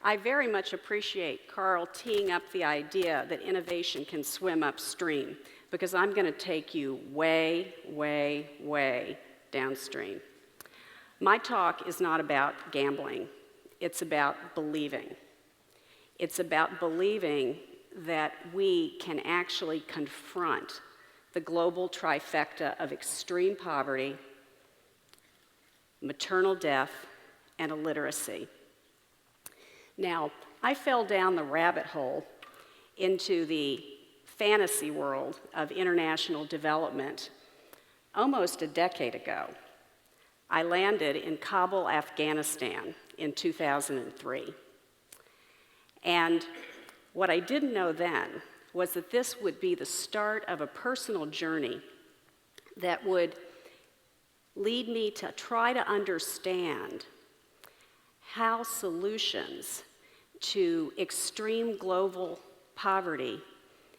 I very much appreciate Carl teeing up the idea that innovation can swim upstream, because I'm going to take you way, way, way downstream. My talk is not about gambling. It's about believing. It's about believing that we can actually confront the global trifecta of extreme poverty, maternal death, and illiteracy. Now, I fell down the rabbit hole into the fantasy world of international development almost a decade ago. I landed in Kabul, Afghanistan in 2003. And what I didn't know then was that this would be the start of a personal journey that would lead me to try to understand how solutions to extreme global poverty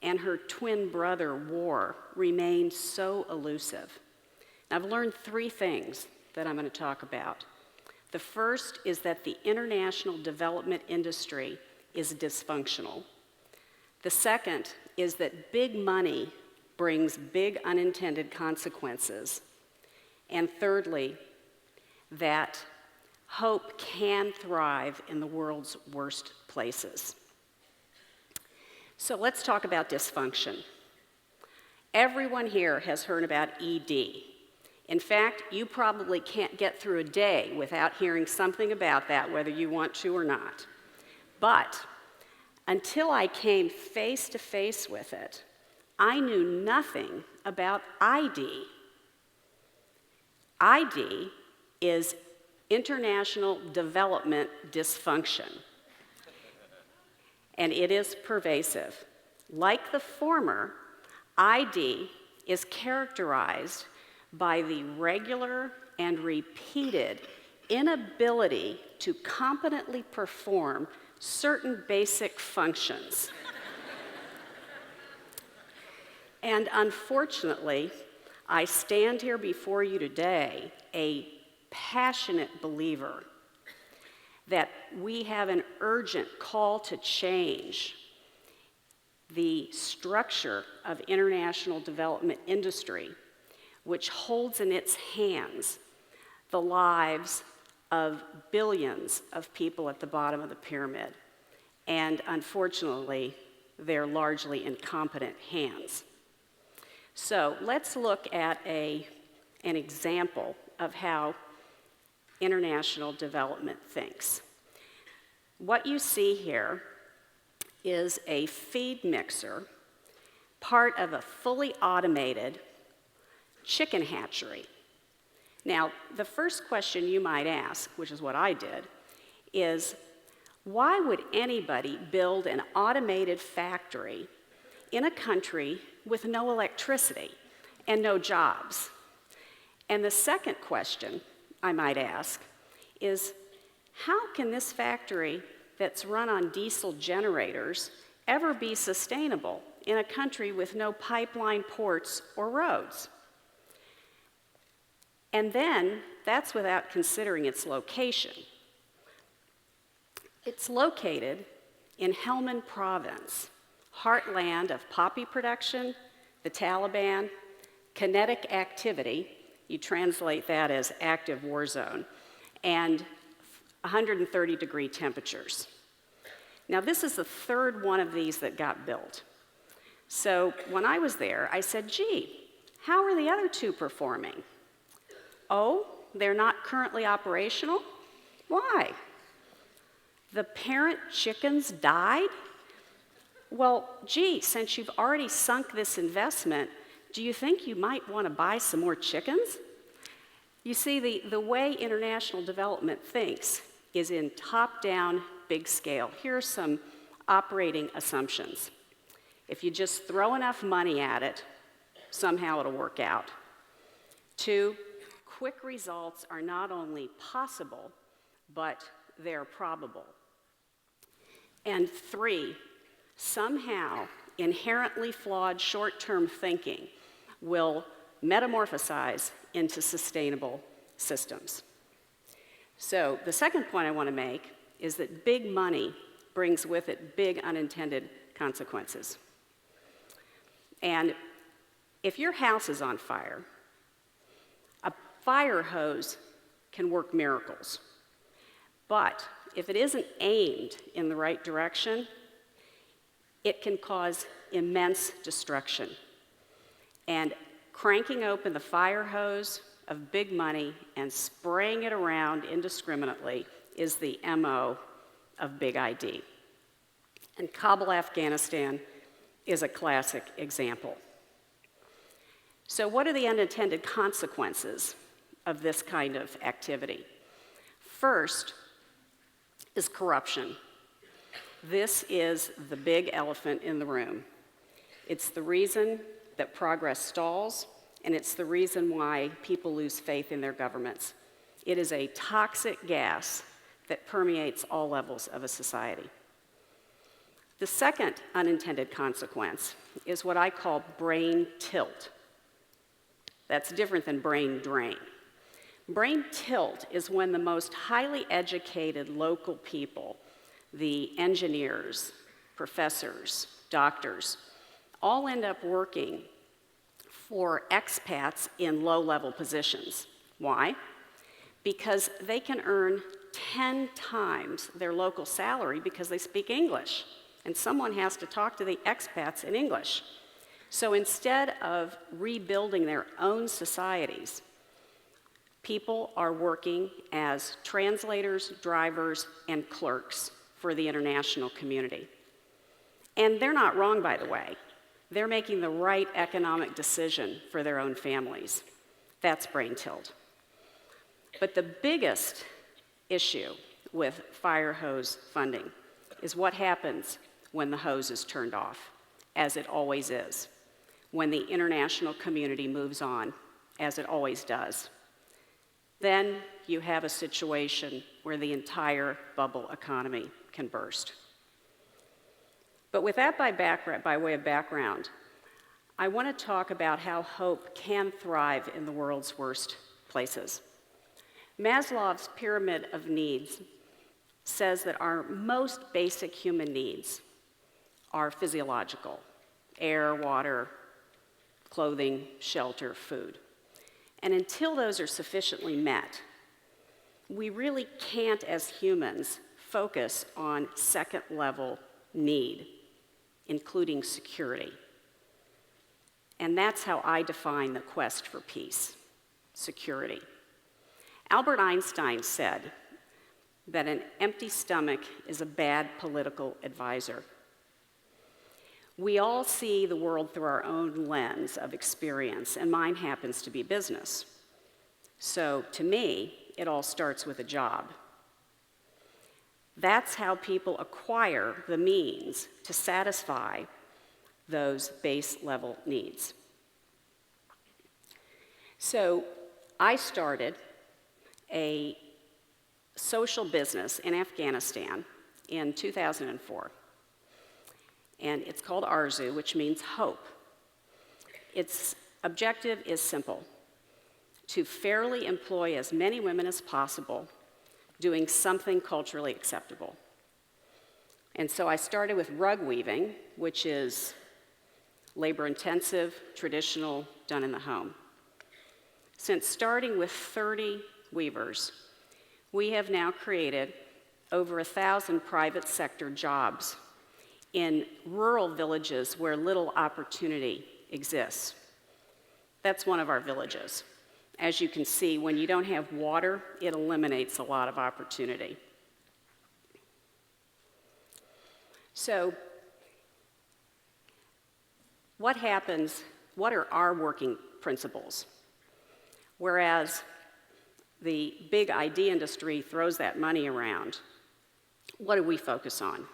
and her twin brother war remain so elusive. I've learned three things that I'm going to talk about. The first is that the international development industry is dysfunctional. The second is that big money brings big unintended consequences. And thirdly, that hope can thrive in the world's worst places. So let's talk about dysfunction. Everyone here has heard about ED. In fact, you probably can't get through a day without hearing something about that, whether you want to or not. But until I came face to face with it, I knew nothing about ID. ID is international development dysfunction, and it is pervasive. Like the former, ID is characterized by the regular and repeated inability to competently perform certain basic functions. And unfortunately, I stand here before you today a passionate believer that we have an urgent call to change the structure of international development industry, which holds in its hands the lives of billions of people at the bottom of the pyramid. And unfortunately, they're largely incompetent hands. So let's look at an example of how international development thinks. What you see here is a feed mixer, part of a fully automated chicken hatchery. Now, the first question you might ask, which is what I did, is why would anybody build an automated factory in a country with no electricity and no jobs? And the second question I might ask is, how can this factory that's run on diesel generators ever be sustainable in a country with no pipeline, ports, or roads? And then, that's without considering its location. It's located in Helmand Province, heartland of poppy production, the Taliban, kinetic activity, you translate that as active war zone, and 130-degree temperatures. Now, this is the third one of these that got built. So when I was there, I said, gee, how are the other two performing? Oh, they're not currently operational? Why? The parent chickens died? Well, gee, since you've already sunk this investment, do you think you might want to buy some more chickens? You see, the way international development thinks is in top-down, big scale. Here are some operating assumptions. If you just throw enough money at it, somehow it'll work out. 2, quick results are not only possible, but they're probable. And 3, somehow inherently flawed short-term thinking will metamorphosize into sustainable systems. So the second point I want to make is that big money brings with it big unintended consequences. And if your house is on fire, a fire hose can work miracles. But if it isn't aimed in the right direction, it can cause immense destruction. And cranking open the fire hose of big money and spraying it around indiscriminately is the MO of Big ID. And Kabul, Afghanistan is a classic example. So what are the unintended consequences of this kind of activity? First is corruption. This is the big elephant in the room. It's the reason that progress stalls, and it's the reason why people lose faith in their governments. It is a toxic gas that permeates all levels of a society. The second unintended consequence is what I call brain tilt. That's different than brain drain. Brain tilt is when the most highly educated local people, the engineers, professors, doctors, all end up working for expats in low-level positions. Why? Because they can earn 10 times their local salary because they speak English, and someone has to talk to the expats in English. So instead of rebuilding their own societies, people are working as translators, drivers, and clerks for the international community. And they're not wrong, by the way. They're making the right economic decision for their own families. That's brain tilt. But the biggest issue with fire hose funding is what happens when the hose is turned off, as it always is, when the international community moves on, as it always does. Then you have a situation where the entire bubble economy can burst. But with that by way of background, I want to talk about how hope can thrive in the world's worst places. Maslow's Pyramid of Needs says that our most basic human needs are physiological: air, water, clothing, shelter, food. And until those are sufficiently met, we really can't, as humans, focus on second-level need, including security. And that's how I define the quest for peace: security. Albert Einstein said that an empty stomach is a bad political advisor. We all see the world through our own lens of experience, and mine happens to be business. So to me, it all starts with a job. That's how people acquire the means to satisfy those base level needs. So I started a social business in Afghanistan in 2004. And it's called ARZU, which means hope. Its objective is simple: to fairly employ as many women as possible doing something culturally acceptable. And so I started with rug weaving, which is labor-intensive, traditional, done in the home. Since starting with 30 weavers, we have now created over 1,000 private sector jobs in rural villages where little opportunity exists. That's one of our villages. As you can see, when you don't have water, it eliminates a lot of opportunity. So, what happens? What are our working principles? Whereas the big ID industry throws that money around, what do we focus on?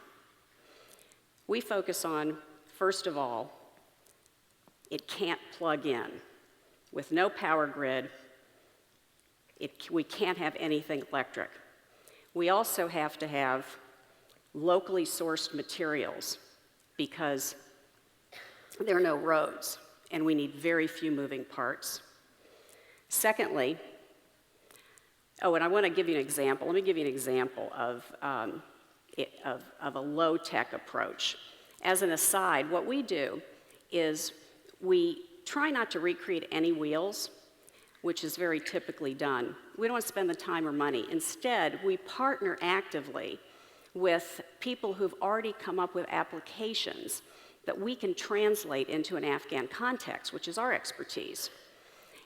We focus on, first of all, it can't plug in. With no power grid, we can't have anything electric. We also have to have locally sourced materials because there are no roads, and we need very few moving parts. Secondly, Oh, and I want to give you an example. Let me give you an example of a low-tech approach. As an aside, what we do is we try not to recreate any wheels, which is very typically done. We don't want to spend the time or money. Instead, we partner actively with people who've already come up with applications that we can translate into an Afghan context, which is our expertise.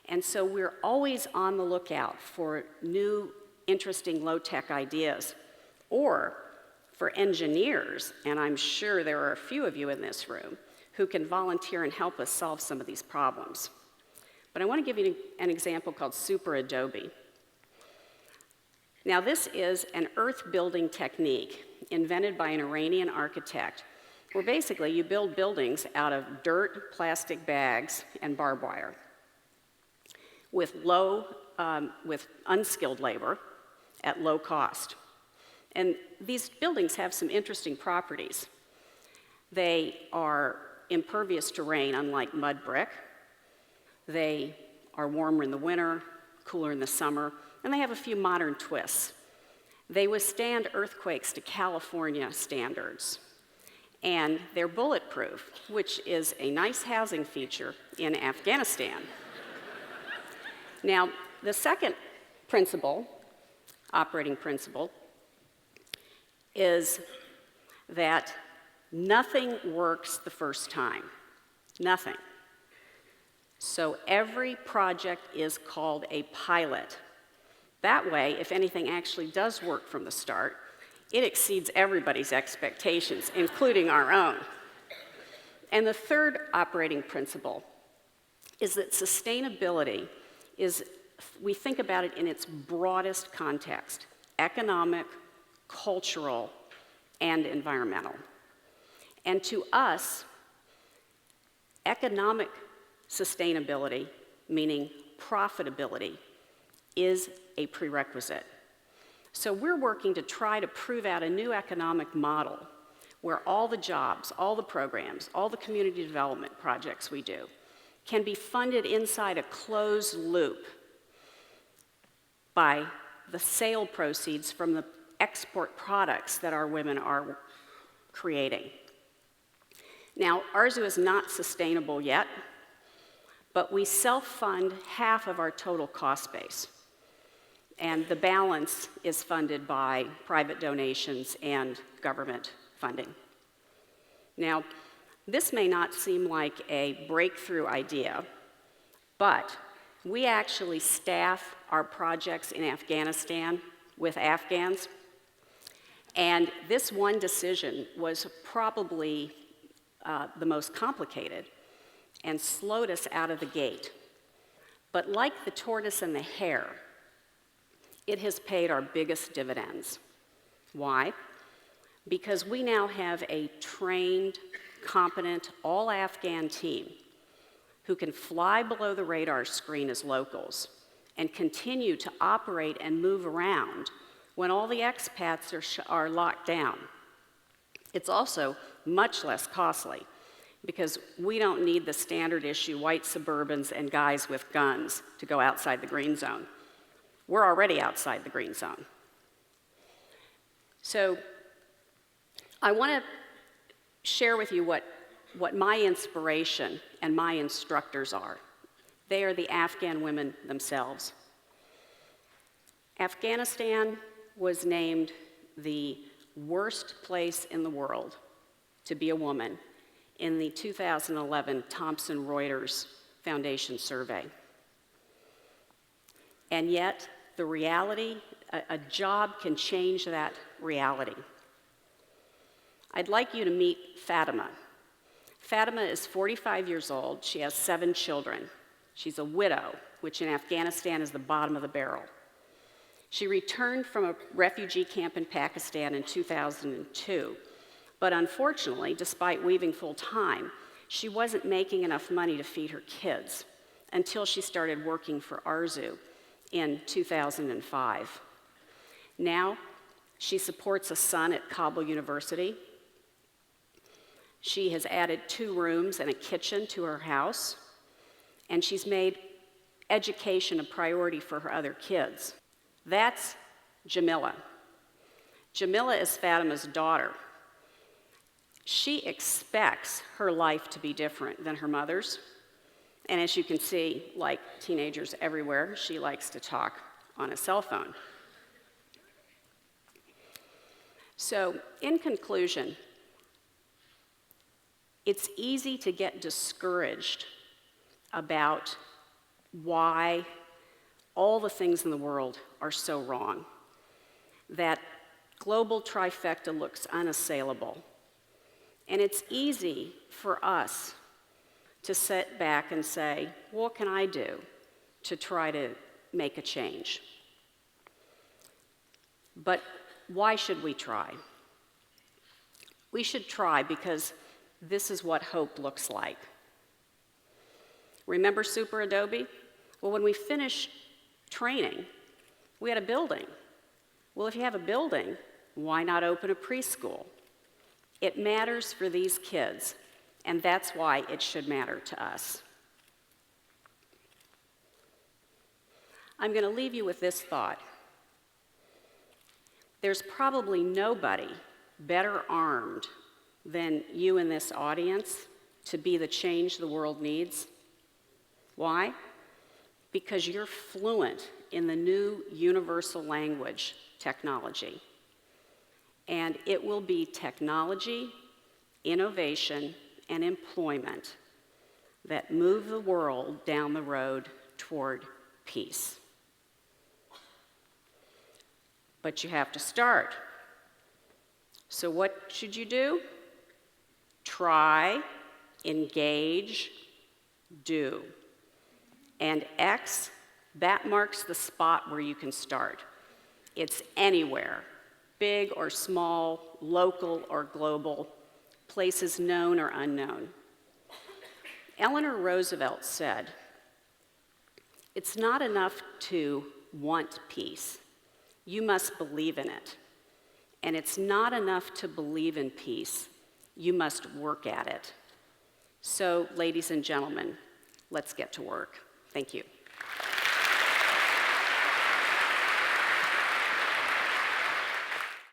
And so we're always on the lookout for new, interesting, low-tech ideas, or for engineers, and I'm sure there are a few of you in this room, who can volunteer and help us solve some of these problems. But I want to give you an example called Super Adobe. Now, this is an earth-building technique invented by an Iranian architect, where basically you build buildings out of dirt, plastic bags, and barbed wire with unskilled labor at low cost. And these buildings have some interesting properties. They are impervious to rain, unlike mud brick. They are warmer in the winter, cooler in the summer, and they have a few modern twists. They withstand earthquakes to California standards, and they're bulletproof, which is a nice housing feature in Afghanistan. Now, the second principle, operating principle, is that nothing works the first time. Nothing. So every project is called a pilot. That way, if anything actually does work from the start, it exceeds everybody's expectations, including our own. And the third operating principle is that sustainability is, we think about it in its broadest context: economic, cultural, and environmental. And to us, economic sustainability, meaning profitability, is a prerequisite. So we're working to try to prove out a new economic model where all the jobs, all the programs, all the community development projects we do can be funded inside a closed loop by the sale proceeds from the export products that our women are creating. Now, ARZU is not sustainable yet, but we self-fund half of our total cost base, and the balance is funded by private donations and government funding. Now, this may not seem like a breakthrough idea, but we actually staff our projects in Afghanistan with Afghans, and this one decision was probably the most complicated and slowed us out of the gate. But like the tortoise and the hare, it has paid our biggest dividends. Why? Because we now have a trained, competent, all-Afghan team who can fly below the radar screen as locals and continue to operate and move around when all the expats are locked down. It's also much less costly because we don't need the standard issue white Suburbans and guys with guns to go outside the green zone. We're already outside the green zone. So I want to share with you what my inspiration and my instructors are. They are the Afghan women themselves. Afghanistan was named the worst place in the world to be a woman in the 2011 Thomson Reuters Foundation survey. And yet, the reality, a job can change that reality. I'd like you to meet Fatima. Fatima is 45 years old. She has 7 children. She's a widow, which in Afghanistan is the bottom of the barrel. She returned from a refugee camp in Pakistan in 2002, but unfortunately, despite weaving full-time, she wasn't making enough money to feed her kids until she started working for ARZU in 2005. Now, she supports a son at Kabul University. She has added 2 rooms and a kitchen to her house, and she's made education a priority for her other kids. That's Jamila. Jamila is Fatima's daughter. She expects her life to be different than her mother's. And as you can see, like teenagers everywhere, she likes to talk on a cell phone. So, in conclusion, it's easy to get discouraged about why all the things in the world are so wrong, that global trifecta looks unassailable. And it's easy for us to sit back and say, what can I do to try to make a change? But why should we try? We should try because this is what hope looks like. Remember Super Adobe? Well, when we finished training, we had a building. Well, if you have a building, why not open a preschool? It matters for these kids, and that's why it should matter to us. I'm going to leave you with this thought. There's probably nobody better armed than you in this audience to be the change the world needs. Why? Because you're fluent in the new universal language, technology. And it will be technology, innovation, and employment that move the world down the road toward peace. But you have to start. So what should you do? Try, engage, do. And X, that marks the spot where you can start. It's anywhere, big or small, local or global, places known or unknown. Eleanor Roosevelt said, "It's not enough to want peace. You must believe in it. And it's not enough to believe in peace. You must work at it." So, ladies and gentlemen, let's get to work. Thank you.